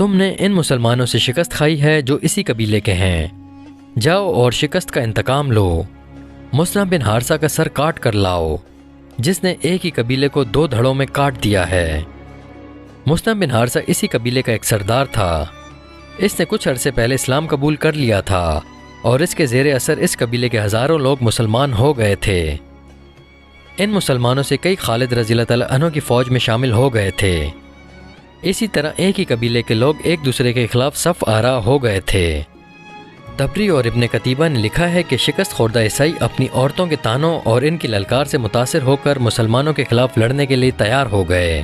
تم نے ان مسلمانوں سے شکست کھائی ہے جو اسی قبیلے کے ہیں، جاؤ اور شکست کا انتقام لو، مسنع بن حارثہ کا سر کاٹ کر لاؤ، جس نے ایک ہی قبیلے کو 2 دھڑوں میں کاٹ دیا ہے۔ مسنع بن حارثہ اسی قبیلے کا ایک سردار تھا۔ اس نے کچھ عرصے پہلے اسلام قبول کر لیا تھا اور اس کے زیر اثر اس قبیلے کے ہزاروں لوگ مسلمان ہو گئے تھے۔ ان مسلمانوں سے کئی خالد رضی اللہ تعالیٰ عنہ کی فوج میں شامل ہو گئے تھے۔ اسی طرح ایک ہی قبیلے کے لوگ ایک دوسرے کے خلاف صف آرا ہو گئے تھے۔ طبری اور ابن قتیبہ نے لکھا ہے کہ شکست خوردہ عیسائی اپنی عورتوں کے تانوں اور ان کی للکار سے متاثر ہو کر مسلمانوں کے خلاف لڑنے کے لیے تیار ہو گئے۔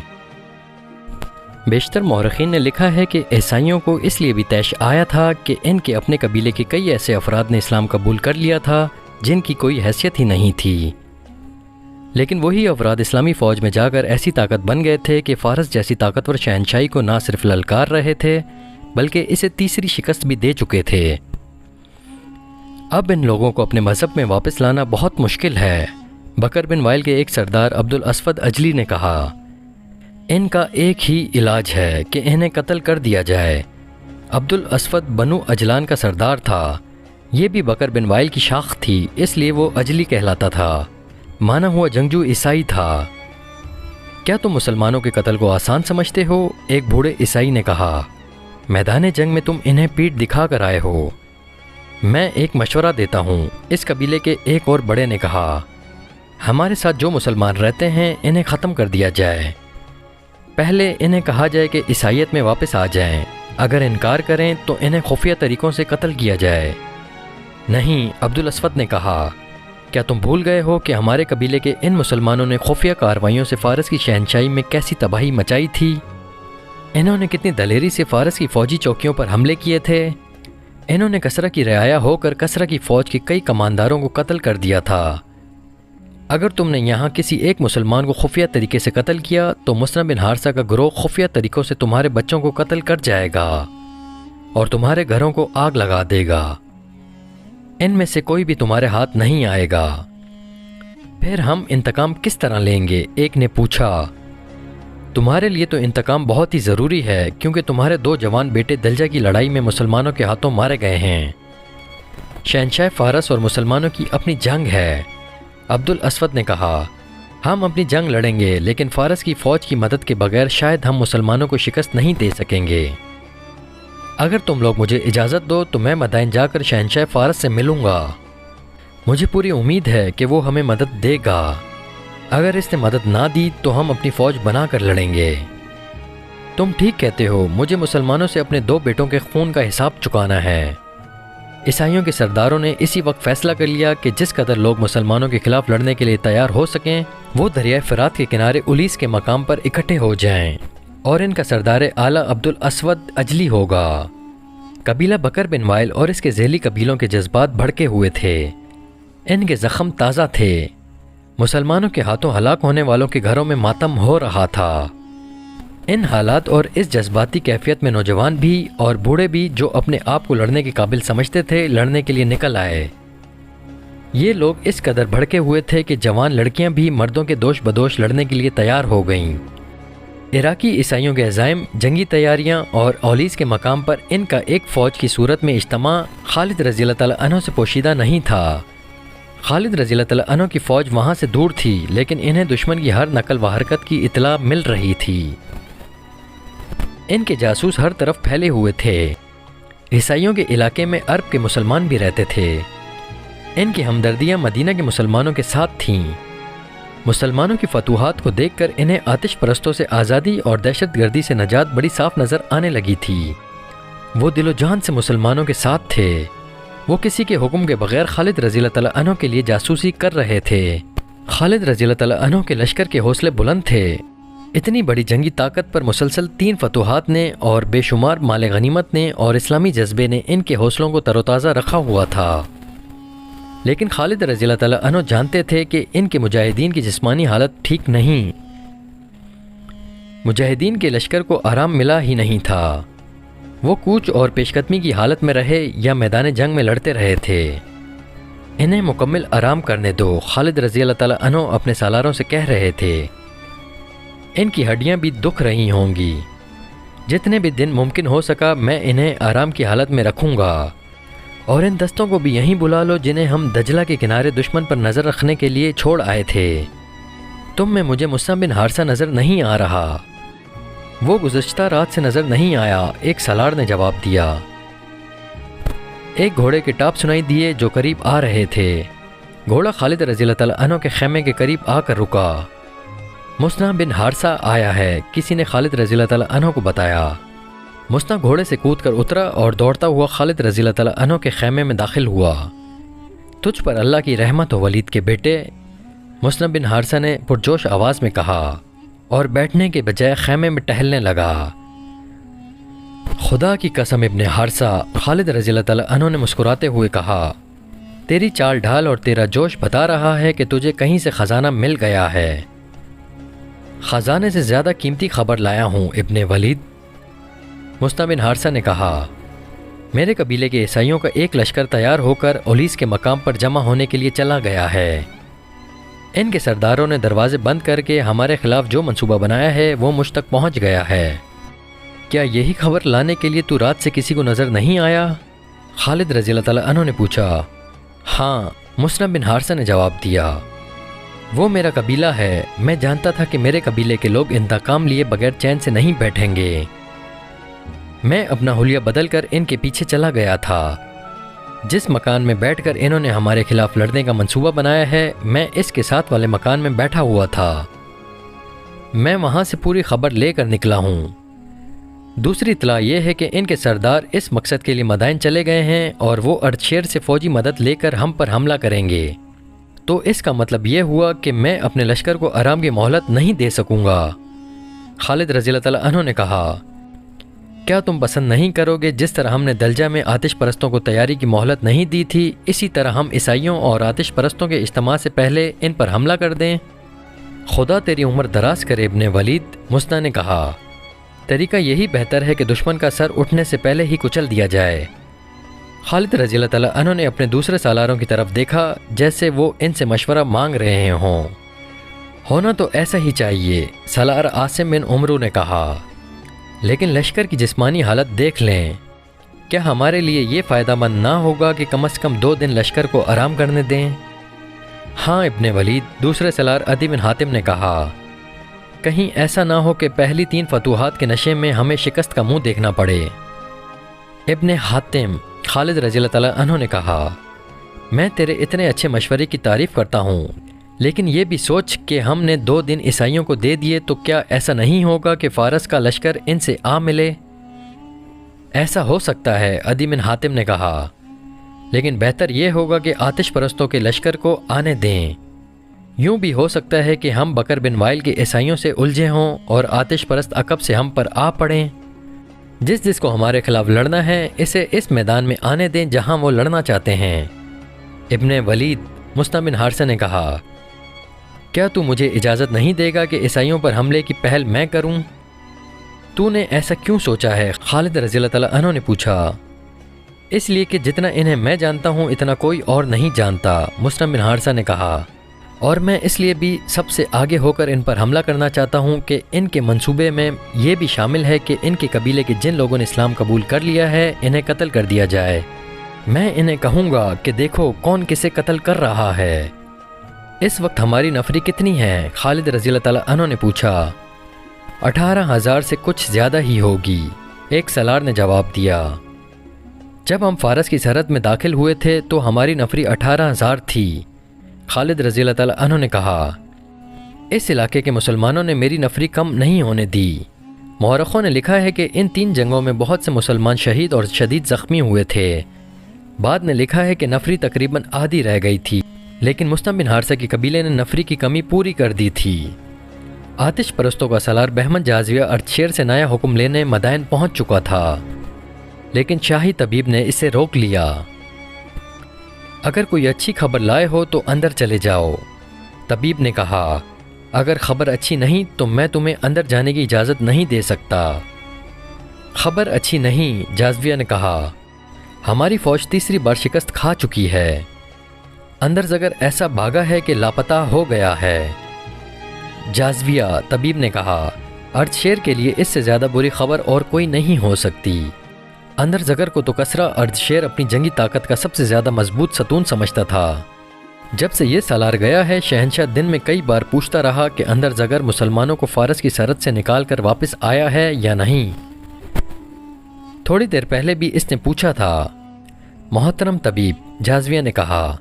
بیشتر مورخین نے لکھا ہے کہ عیسائیوں کو اس لیے بھی طیش آیا تھا کہ ان کے اپنے قبیلے کے کئی ایسے افراد نے اسلام قبول کر لیا تھا جن کی کوئی حیثیت ہی نہیں تھی، لیکن وہی افراد اسلامی فوج میں جا کر ایسی طاقت بن گئے تھے کہ فارس جیسی طاقتور شہنشاہی کو نہ صرف للکار رہے تھے بلکہ اسے تیسری شکست بھی دے چکے تھے۔ اب ان لوگوں کو اپنے مذہب میں واپس لانا بہت مشکل ہے۔ بکر بن وائل کے ایک سردار عبد الاسود اجلی نے کہا، ان کا ایک ہی علاج ہے کہ انہیں قتل کر دیا جائے۔ عبد الاسود بنو اجلان کا سردار تھا، یہ بھی بکر بن وائل کی شاخ تھی، اس لیے وہ اجلی کہلاتا تھا، مانا ہوا جنگجو عیسائی تھا۔ کیا تم مسلمانوں کے قتل کو آسان سمجھتے ہو؟ ایک بوڑھے عیسائی نے کہا، میدان جنگ میں تم انہیں پیٹھ دکھا کر آئے ہو۔ میں ایک مشورہ دیتا ہوں، اس قبیلے کے ایک اور بڑے نے کہا، ہمارے ساتھ جو مسلمان رہتے ہیں انہیں ختم کر دیا جائے۔ پہلے انہیں کہا جائے کہ عیسائیت میں واپس آ جائیں، اگر انکار کریں تو انہیں خفیہ طریقوں سے قتل کیا جائے۔ نہیں، عبد الاسود نے کہا، کیا تم بھول گئے ہو کہ ہمارے قبیلے کے ان مسلمانوں نے خفیہ کارروائیوں سے فارس کی شہنشاہی میں کیسی تباہی مچائی تھی؟ انہوں نے کتنی دلیری سے فارس کی فوجی چوکیوں پر حملے کیے تھے۔ انہوں نے کسرا کی رعایا ہو کر کسرا کی فوج کے کئی کمانداروں کو قتل کر دیا تھا۔ اگر تم نے یہاں کسی ایک مسلمان کو خفیہ طریقے سے قتل کیا تو مسنع بن حارثہ کا گروہ خفیہ طریقوں سے تمہارے بچوں کو قتل کر جائے گا اور تمہارے گھروں کو آگ لگا دے گا۔ ان میں سے کوئی بھی تمہارے ہاتھ نہیں آئے گا۔ پھر ہم انتقام کس طرح لیں گے؟ ایک نے پوچھا۔ تمہارے لیے تو انتقام بہت ہی ضروری ہے، کیونکہ تمہارے 2 جوان بیٹے دلجہ کی لڑائی میں مسلمانوں کے ہاتھوں مارے گئے ہیں۔ شہنشاہ فارس اور مسلمانوں کی اپنی جنگ ہے۔ عبد الاسود نے کہا، ہم اپنی جنگ لڑیں گے، لیکن فارس کی فوج کی مدد کے بغیر شاید ہم مسلمانوں کو شکست نہیں دے سکیں گے۔ اگر تم لوگ مجھے اجازت دو تو میں مدائن جا کر شہنشاہ فارس سے ملوں گا۔ مجھے پوری امید ہے کہ وہ ہمیں مدد دے گا۔ اگر اس نے مدد نہ دی تو ہم اپنی فوج بنا کر لڑیں گے۔ تم ٹھیک کہتے ہو، مجھے مسلمانوں سے اپنے 2 بیٹوں کے خون کا حساب چکانا ہے۔ عیسائیوں کے سرداروں نے اسی وقت فیصلہ کر لیا کہ جس قدر لوگ مسلمانوں کے خلاف لڑنے کے لیے تیار ہو سکیں وہ دریائے فرات کے کنارے الیس کے مقام پر اکٹھے ہو جائیں، اور ان کا سردار اعلیٰ عبد الاسود اجلی ہوگا۔ قبیلہ بکر بن وائل اور اس کے ذیلی قبیلوں کے جذبات بھڑکے ہوئے تھے، ان کے زخم تازہ تھے۔ مسلمانوں کے ہاتھوں ہلاک ہونے والوں کے گھروں میں ماتم ہو رہا تھا۔ ان حالات اور اس جذباتی کیفیت میں نوجوان بھی اور بوڑھے بھی جو اپنے آپ کو لڑنے کے قابل سمجھتے تھے لڑنے کے لیے نکل آئے۔ یہ لوگ اس قدر بھڑکے ہوئے تھے کہ جوان لڑکیاں بھی مردوں کے دوش بدوش لڑنے کے لیے تیار ہو گئیں۔ عراقی عیسائیوں کے عزائم، جنگی تیاریاں اور اولیس کے مقام پر ان کا ایک فوج کی صورت میں اجتماع خالد رضی اللہ تعالیٰ عنہ سے پوشیدہ نہیں تھا۔ خالد رضی اللہ تعالیٰ عنہ کی فوج وہاں سے دور تھی، لیکن انہیں دشمن کی ہر نقل و حرکت کی اطلاع مل رہی تھی۔ ان کے جاسوس ہر طرف پھیلے ہوئے تھے۔ عیسائیوں کے علاقے میں عرب کے مسلمان بھی رہتے تھے۔ ان کی ہمدردیاں مدینہ کے مسلمانوں کے ساتھ تھیں۔ مسلمانوں کی فتوحات کو دیکھ کر انہیں آتش پرستوں سے آزادی اور دہشت گردی سے نجات بڑی صاف نظر آنے لگی تھی۔ وہ دل و جان سے مسلمانوں کے ساتھ تھے۔ وہ کسی کے حکم کے بغیر خالد رضی اللہ تعالیٰ عنہ کے لیے جاسوسی کر رہے تھے۔ خالد رضی اللہ تعالیٰ عنہ کے لشکر کے حوصلے بلند تھے۔ اتنی بڑی جنگی طاقت پر مسلسل 3 فتوحات نے اور بے شمار مال غنیمت نے اور اسلامی جذبے نے ان کے حوصلوں کو تر و تازہ رکھا ہوا تھا۔ لیکن خالد رضی اللہ تعالیٰ عنہ جانتے تھے کہ ان کے مجاہدین کی جسمانی حالت ٹھیک نہیں۔ مجاہدین کے لشکر کو آرام ملا ہی نہیں تھا۔ وہ کوچ اور پیش قدمی کی حالت میں رہے یا میدان جنگ میں لڑتے رہے تھے۔ انہیں مکمل آرام کرنے دو، خالد رضی اللہ تعالیٰ عنہ اپنے سالاروں سے کہہ رہے تھے۔ ان کی ہڈیاں بھی دکھ رہی ہوں گی۔ جتنے بھی دن ممکن ہو سکا میں انہیں آرام کی حالت میں رکھوں گا، اور ان دستوں کو بھی یہیں بلا لو جنہیں ہم دجلہ کے کنارے دشمن پر نظر رکھنے کے لیے چھوڑ آئے تھے۔ تم میں مجھے مصعب بن حارثہ نظر نہیں آ رہا۔ وہ گزشتہ رات سے نظر نہیں آیا، ایک سالار نے جواب دیا۔ ایک گھوڑے کے ٹاپ سنائی دیے جو قریب آ رہے تھے۔ گھوڑا خالد رضی اللہ تعالیٰ عنہ کے خیمے کے قریب آ کر رکا۔ مصعب بن حارثہ آیا ہے، کسی نے خالد رضی اللہ تعالیٰ عنہ کو بتایا۔ مصعب گھوڑے سے کود کر اترا اور دوڑتا ہوا خالد رضی اللہ تعالیٰ عنہ کے خیمے میں داخل ہوا۔ تجھ پر اللہ کی رحمت ہو ولید کے بیٹے، مصعب بن حارثہ نے پرجوش آواز میں کہا، اور بیٹھنے کے بجائے خیمے میں ٹہلنے لگا۔ خدا کی قسم ابن حارثہ، خالد رضی اللہ تعالیٰ عنہ نے مسکراتے ہوئے کہا، تیری چال ڈھال اور تیرا جوش بتا رہا ہے کہ تجھے کہیں سے خزانہ مل گیا ہے۔ خزانے سے زیادہ قیمتی خبر لایا ہوں ابن ولید، مصعب بن حارثہ نے کہا۔ میرے قبیلے کے عیسائیوں کا ایک لشکر تیار ہو کر اولیس کے مقام پر جمع ہونے کے لیے چلا گیا ہے۔ ان کے سرداروں نے دروازے بند کر کے ہمارے خلاف جو منصوبہ بنایا ہے وہ مجھ تک پہنچ گیا ہے۔ کیا یہی خبر لانے کے لیے تو رات سے کسی کو نظر نہیں آیا؟ خالد رضی اللہ تعالیٰ عنہ نے پوچھا۔ ہاں، مصعب بن حارثہ نے جواب دیا۔ وہ میرا قبیلہ ہے، میں جانتا تھا کہ میرے قبیلے کے لوگ انتقام لیے بغیر چین سے نہیں بیٹھیں گے۔ میں اپنا حلیہ بدل کر ان کے پیچھے چلا گیا تھا۔ جس مکان میں بیٹھ کر انہوں نے ہمارے خلاف لڑنے کا منصوبہ بنایا ہے، میں اس کے ساتھ والے مکان میں بیٹھا ہوا تھا۔ میں وہاں سے پوری خبر لے کر نکلا ہوں۔ دوسری اطلاع یہ ہے کہ ان کے سردار اس مقصد کے لیے مدائن چلے گئے ہیں اور وہ اردشیر سے فوجی مدد لے کر ہم پر حملہ کریں گے۔ تو اس کا مطلب یہ ہوا کہ میں اپنے لشکر کو آرام کی مہلت نہیں دے سکوں گا۔ خالد رضی اللہ تعالیٰ عنہ نے کہا، کیا تم پسند نہیں کرو گے جس طرح ہم نے دلجہ میں آتش پرستوں کو تیاری کی مہلت نہیں دی تھی، اسی طرح ہم عیسائیوں اور آتش پرستوں کے اجتماع سے پہلے ان پر حملہ کر دیں؟ خدا تیری عمر دراز کرے ابن ولید، مصعب نے کہا۔ طریقہ یہی بہتر ہے کہ دشمن کا سر اٹھنے سے پہلے ہی کچل دیا جائے۔ خالد رضی اللہ تعالیٰ عنہ نے اپنے دوسرے سالاروں کی طرف دیکھا جیسے وہ ان سے مشورہ مانگ رہے ہوں۔ ہونا تو ایسا ہی چاہیے، سالار عاصم بن عمرو نے کہا، لیکن لشکر کی جسمانی حالت دیکھ لیں۔ کیا ہمارے لیے یہ فائدہ مند نہ ہوگا کہ کم از کم 2 دن لشکر کو آرام کرنے دیں؟ ہاں ابن ولید، دوسرے سالار عدی بن حاتم نے کہا، کہیں ایسا نہ ہو کہ پہلی 3 فتوحات کے نشے میں ہمیں شکست کا منہ دیکھنا پڑے۔ ابن حاتم، خالد رضی اللہ تعالیٰ عنہ نے کہا، میں تیرے اتنے اچھے مشورے کی تعریف کرتا ہوں، لیکن یہ بھی سوچ کہ ہم نے 2 دن عیسائیوں کو دے دیے تو کیا ایسا نہیں ہوگا کہ فارس کا لشکر ان سے آ ملے؟ ایسا ہو سکتا ہے، عدی بن حاتم نے کہا، لیکن بہتر یہ ہوگا کہ آتش پرستوں کے لشکر کو آنے دیں۔ یوں بھی ہو سکتا ہے کہ ہم بکر بن وائل کے عیسائیوں سے الجھے ہوں اور آتش پرست عقب سے ہم پر آ پڑیں۔ جس کو ہمارے خلاف لڑنا ہے اسے اس میدان میں آنے دیں جہاں وہ لڑنا چاہتے ہیں۔ ابن ولید، مصعب بن حارثہ نے کہا، کیا تو مجھے اجازت نہیں دے گا کہ عیسائیوں پر حملے کی پہل میں کروں؟ تو نے ایسا کیوں سوچا ہے؟ خالد رضی اللہ تعالیٰ عنہ نے پوچھا۔ اس لیے کہ جتنا انہیں میں جانتا ہوں اتنا کوئی اور نہیں جانتا، مصعب بن حارثہ نے کہا، اور میں اس لیے بھی سب سے آگے ہو کر ان پر حملہ کرنا چاہتا ہوں کہ ان کے منصوبے میں یہ بھی شامل ہے کہ ان کے قبیلے کے جن لوگوں نے اسلام قبول کر لیا ہے انہیں قتل کر دیا جائے۔ میں انہیں کہوں گا کہ دیکھو کون کسے قتل کر رہا ہے۔ اس وقت ہماری نفری کتنی ہے؟ خالد رضی اللہ تعالیٰ عنہ نے پوچھا۔ 18,000 سے کچھ زیادہ ہی ہوگی، ایک سالار نے جواب دیا۔ جب ہم فارس کی سرحد میں داخل ہوئے تھے تو ہماری نفری 18,000 تھی، خالد رضی اللہ تعالیٰ عنہ نے کہا۔ اس علاقے کے مسلمانوں نے میری نفری کم نہیں ہونے دی۔ مورخوں نے لکھا ہے کہ ان 3 جنگوں میں بہت سے مسلمان شہید اور شدید زخمی ہوئے تھے۔ بعد نے لکھا ہے کہ نفری تقریباً آدھی رہ گئی تھی، لیکن مصعب بن حارثہ کے قبیلے نے نفری کی کمی پوری کر دی تھی۔ آتش پرستوں کا سالار بہمن جازیہ اردشیر سے نیا حکم لینے مدائن پہنچ چکا تھا، لیکن شاہی طبیب نے اسے روک لیا۔ اگر کوئی اچھی خبر لائے ہو تو اندر چلے جاؤ، طبیب نے کہا۔ اگر خبر اچھی نہیں تو میں تمہیں اندر جانے کی اجازت نہیں دے سکتا۔ خبر اچھی نہیں، جازیہ نے کہا، ہماری فوج تیسری بار شکست کھا چکی ہے۔ اندر زگر ایسا بھاگا ہے کہ لاپتہ ہو گیا ہے۔ جازیہ، طبیب نے کہا، اردشیر کے لیے اس سے زیادہ بری خبر اور کوئی نہیں ہو سکتی۔ اندر زگر کو تو کسرا اردشیر اپنی جنگی طاقت کا سب سے زیادہ مضبوط ستون سمجھتا تھا۔ جب سے یہ سالار گیا ہے شہنشاہ دن میں کئی بار پوچھتا رہا کہ اندر زگر مسلمانوں کو فارس کی سرحد سے نکال کر واپس آیا ہے یا نہیں۔ تھوڑی دیر پہلے بھی اس نے پوچھا تھا۔ محترم طبیب، جازویہ نے کہا،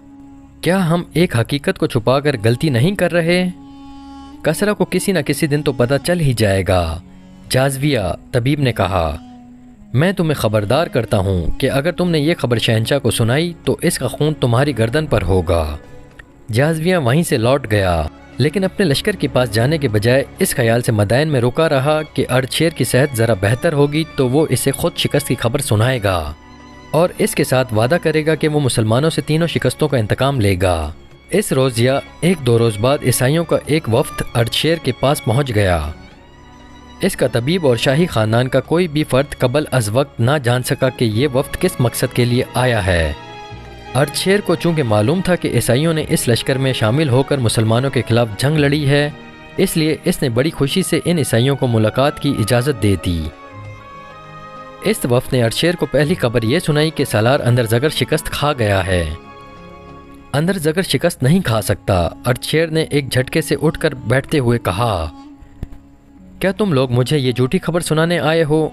کیا ہم ایک حقیقت کو چھپا کر غلطی نہیں کر رہے؟ کسرا کو کسی نہ کسی دن تو پتہ چل ہی جائے گا۔ جازویہ، طبیب نے کہا، میں تمہیں خبردار کرتا ہوں کہ اگر تم نے یہ خبر شہنشاہ کو سنائی تو اس کا خون تمہاری گردن پر ہوگا۔ جازویہ وہیں سے لوٹ گیا، لیکن اپنے لشکر کے پاس جانے کے بجائے اس خیال سے مدائن میں رکا رہا کہ اردشیر کی صحت ذرا بہتر ہوگی تو وہ اسے خود شکست کی خبر سنائے گا اور اس کے ساتھ وعدہ کرے گا کہ وہ مسلمانوں سے تینوں شکستوں کا انتقام لے گا۔ اس روز یا ایک دو روز بعد عیسائیوں کا ایک وفد اردشیر کے پاس پہنچ گیا۔ اس کا طبیب اور شاہی خاندان کا کوئی بھی فرد قبل از وقت نہ جان سکا کہ یہ وفد کس مقصد کے لیے آیا ہے۔ اردشیر کو چونکہ معلوم تھا کہ عیسائیوں نے اس لشکر میں شامل ہو کر مسلمانوں کے خلاف جنگ لڑی ہے، اس لیے اس نے بڑی خوشی سے ان عیسائیوں کو ملاقات کی اجازت دے دی۔ اس وفد نے اردشیر کو پہلی خبر یہ سنائی کہ سالار اندر زگر شکست کھا گیا ہے۔ اندر زگر شکست نہیں کھا سکتا، اردشیر نے ایک جھٹکے سے اٹھ کر بیٹھتے ہوئے کہا، کیا تم لوگ مجھے یہ جھوٹی خبر سنانے آئے ہو؟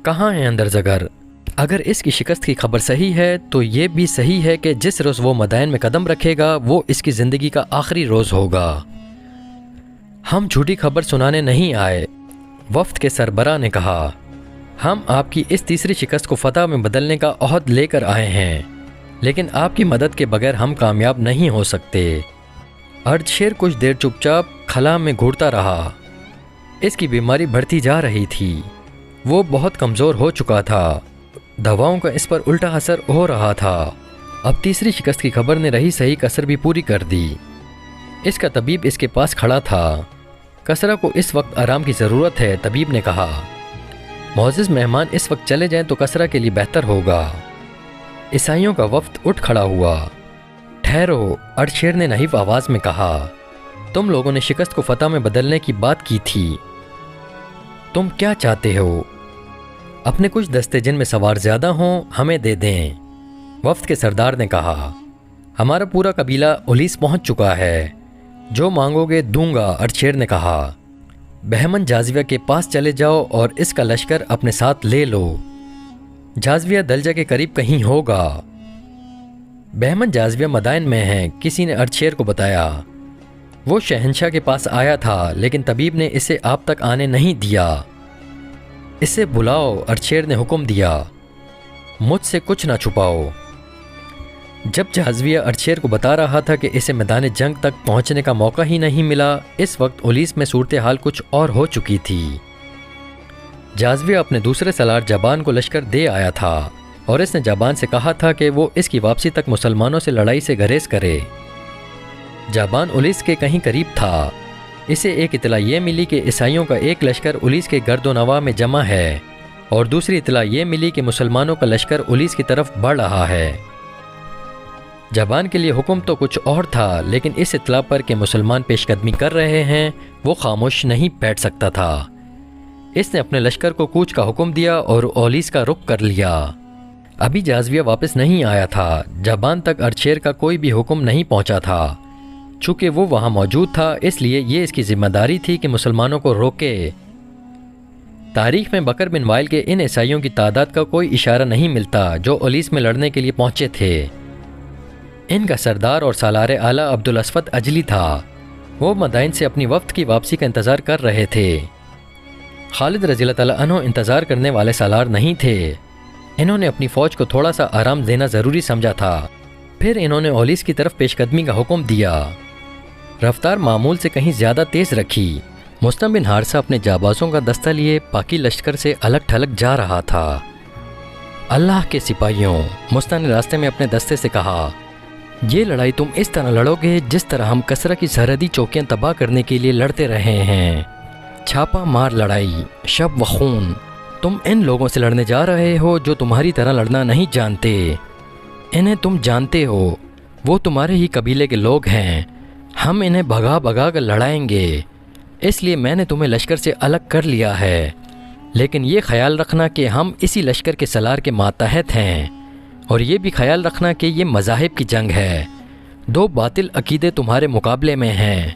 کہاں ہے اندر زگر؟ اگر اس کی شکست کی خبر صحیح ہے تو یہ بھی صحیح ہے کہ جس روز وہ مدائن میں قدم رکھے گا وہ اس کی زندگی کا آخری روز ہوگا۔ ہم جھوٹی خبر سنانے نہیں آئے، وفد کے سربراہ نے کہا، ہم آپ کی اس تیسری شکست کو فتح میں بدلنے کا عہد لے کر آئے ہیں، لیکن آپ کی مدد کے بغیر ہم کامیاب نہیں ہو سکتے۔ اردشیر کچھ دیر چپ چاپ خلا میں گھورتا رہا۔ اس کی بیماری بڑھتی جا رہی تھی، وہ بہت کمزور ہو چکا تھا، دواؤں کا اس پر الٹا اثر ہو رہا تھا۔ اب تیسری شکست کی خبر نے رہی صحیح کسر بھی پوری کر دی۔ اس کا طبیب اس کے پاس کھڑا تھا۔ کسرا کو اس وقت آرام کی ضرورت ہے، طبیب نے کہا۔ معزز مہمان اس وقت چلے جائیں تو کسرا کے لیے بہتر ہوگا۔ عیسائیوں کا وفد اٹھ کھڑا ہوا۔ ٹھہرو، اردشیر نے نحیف آواز میں کہا، تم لوگوں نے شکست کو فتح میں بدلنے کی بات کی تھی، تم کیا چاہتے ہو؟ اپنے کچھ دستے جن میں سوار زیادہ ہوں ہمیں دے دیں۔ وفد کے سردار نے کہا، ہمارا پورا قبیلہ اولیس پہنچ چکا ہے، جو مانگو گے دوں گا۔ اردشیر نے کہا، بہمن جازویہ کے پاس چلے جاؤ اور اس کا لشکر اپنے ساتھ لے لو، جازویہ دلجہ کے قریب کہیں ہوگا۔ بہمن جازویہ مدائن میں ہیں، کسی نے اردشیر کو بتایا۔ وہ شہنشاہ کے پاس آیا تھا لیکن طبیب نے اسے آپ تک آنے نہیں دیا۔ اسے بلاؤ، اردشیر نے حکم دیا، مجھ سے کچھ نہ چھپاؤ۔ جب جازویہ اردشیر کو بتا رہا تھا کہ اسے میدان جنگ تک پہنچنے کا موقع ہی نہیں ملا، اس وقت اولیس میں صورتحال کچھ اور ہو چکی تھی۔ جازویہ اپنے دوسرے سالار جابان کو لشکر دے آیا تھا اور اس نے جابان سے کہا تھا کہ وہ اس کی واپسی تک مسلمانوں سے لڑائی سے گریز کرے۔ جابان اولیس کے کہیں قریب تھا۔ اسے ایک اطلاع یہ ملی کہ عیسائیوں کا ایک لشکر اولیس کے گرد و نواح میں جمع ہے اور دوسری اطلاع یہ ملی کہ مسلمانوں کا لشکر اولیس کی طرف بڑھ رہا ہے۔ جابان کے لیے حکم تو کچھ اور تھا، لیکن اس اطلاع پر کہ مسلمان پیش قدمی کر رہے ہیں وہ خاموش نہیں بیٹھ سکتا تھا۔ اس نے اپنے لشکر کو کوچ کا حکم دیا اور اولیس کا رخ کر لیا۔ ابھی جازویہ واپس نہیں آیا تھا، جابان تک اردشیر کا کوئی بھی حکم نہیں پہنچا تھا۔ چونکہ وہ وہاں موجود تھا اس لیے یہ اس کی ذمہ داری تھی کہ مسلمانوں کو روکے۔ تاریخ میں بکر بن وائل کے ان عیسائیوں کی تعداد کا کوئی اشارہ نہیں ملتا جو اولیس میں لڑنے کے لیے پہنچے تھے۔ ان کا سردار اور سالار اعلیٰ عبدالاسود اجلی تھا۔ وہ مدائن سے اپنی وفد کی واپسی کا انتظار کر رہے تھے۔ خالد رضی اللہ تعالیٰ عنہ انتظار کرنے والے سالار نہیں تھے۔ انہوں نے اپنی فوج کو تھوڑا سا آرام دینا ضروری سمجھا تھا، پھر انہوں نے اولیس کی طرف پیش قدمی کا حکم دیا۔ رفتار معمول سے کہیں زیادہ تیز رکھی۔ مسلم بن حارثہ اپنے جابازوں کا دستہ لیے باقی لشکر سے الگ تھلگ جا رہا تھا۔ اللہ کے سپاہیوں، مسلم نے راستے میں اپنے دستے سے کہا، یہ لڑائی تم اس طرح لڑو گے جس طرح ہم کسرا کی سرحدی چوکیاں تباہ کرنے کے لیے لڑتے رہے ہیں۔ چھاپا مار لڑائی، شب و خون۔ تم ان لوگوں سے لڑنے جا رہے ہو جو تمہاری طرح لڑنا نہیں جانتے۔ انہیں تم جانتے ہو، وہ تمہارے ہی قبیلے کے لوگ ہیں۔ ہم انہیں بھگا بھگا کر لڑائیں گے۔ اس لیے میں نے تمہیں لشکر سے الگ کر لیا ہے، لیکن یہ خیال رکھنا کہ ہم اسی لشکر کے سالار کے ماتحت ہیں، اور یہ بھی خیال رکھنا کہ یہ مذاہب کی جنگ ہے، دو باطل عقیدے تمہارے مقابلے میں ہیں،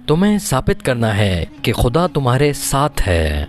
تمہیں ثابت کرنا ہے کہ خدا تمہارے ساتھ ہے۔